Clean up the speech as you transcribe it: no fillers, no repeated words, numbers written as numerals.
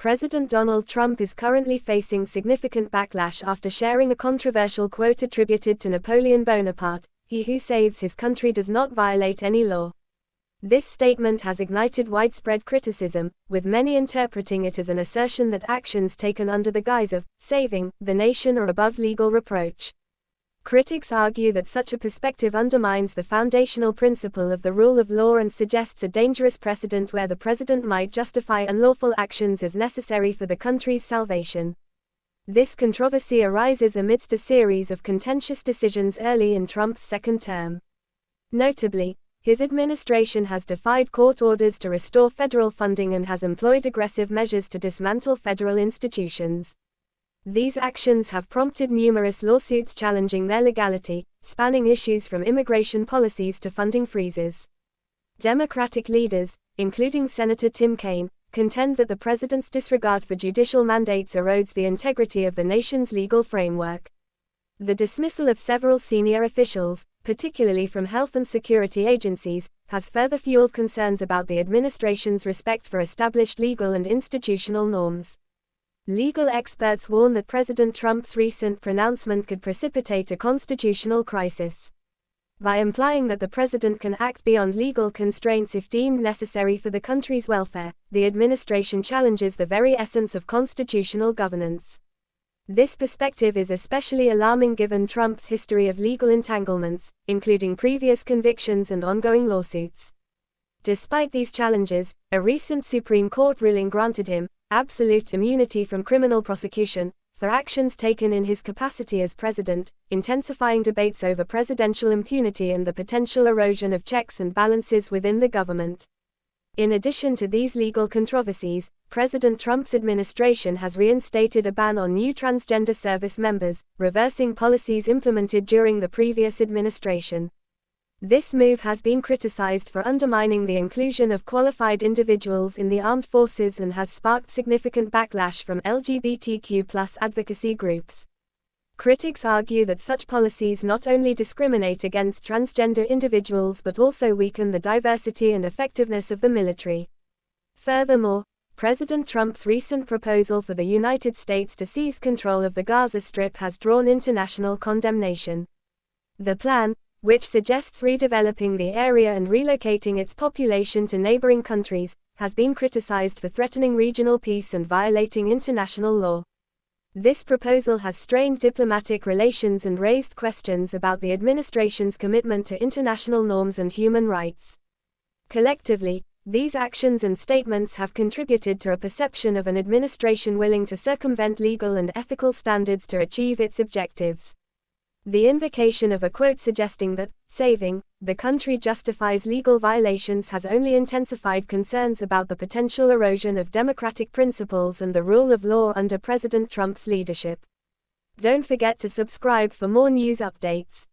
President Donald Trump is currently facing significant backlash after sharing a controversial quote attributed to Napoleon Bonaparte: "He who saves his country does not violate any law." This statement has ignited widespread criticism, with many interpreting it as an assertion that actions taken under the guise of saving the nation are above legal reproach. Critics argue that such a perspective undermines the foundational principle of the rule of law and suggests a dangerous precedent where the president might justify unlawful actions as necessary for the country's salvation. This controversy arises amidst a series of contentious decisions early in Trump's second term. Notably, his administration has defied court orders to restore federal funding and has employed aggressive measures to dismantle federal institutions. These actions have prompted numerous lawsuits challenging their legality, spanning issues from immigration policies to funding freezes. Democratic leaders, including Senator Tim Kaine, contend that the president's disregard for judicial mandates erodes the integrity of the nation's legal framework. The dismissal of several senior officials, particularly from health and security agencies, has further fueled concerns about the administration's respect for established legal and institutional norms. Legal experts warn that President Trump's recent pronouncement could precipitate a constitutional crisis. By implying that the president can act beyond legal constraints if deemed necessary for the country's welfare, the administration challenges the very essence of constitutional governance. This perspective is especially alarming given Trump's history of legal entanglements, including previous convictions and ongoing lawsuits. Despite these challenges, a recent Supreme Court ruling granted him absolute immunity from criminal prosecution for actions taken in his capacity as president, intensifying debates over presidential impunity and the potential erosion of checks and balances within the government. In addition to these legal controversies, President Trump's administration has reinstated a ban on new transgender service members, reversing policies implemented during the previous administration. This move has been criticized for undermining the inclusion of qualified individuals in the armed forces and has sparked significant backlash from LGBTQ+ advocacy groups. Critics argue that such policies not only discriminate against transgender individuals but also weaken the diversity and effectiveness of the military. Furthermore, President Trump's recent proposal for the United States to seize control of the Gaza Strip has drawn international condemnation. The plan, which suggests redeveloping the area and relocating its population to neighboring countries, has been criticized for threatening regional peace and violating international law. This proposal has strained diplomatic relations and raised questions about the administration's commitment to international norms and human rights. Collectively, these actions and statements have contributed to a perception of an administration willing to circumvent legal and ethical standards to achieve its objectives. The invocation of a quote suggesting that saving the country justifies legal violations has only intensified concerns about the potential erosion of democratic principles and the rule of law under President Trump's leadership. Don't forget to subscribe for more news updates.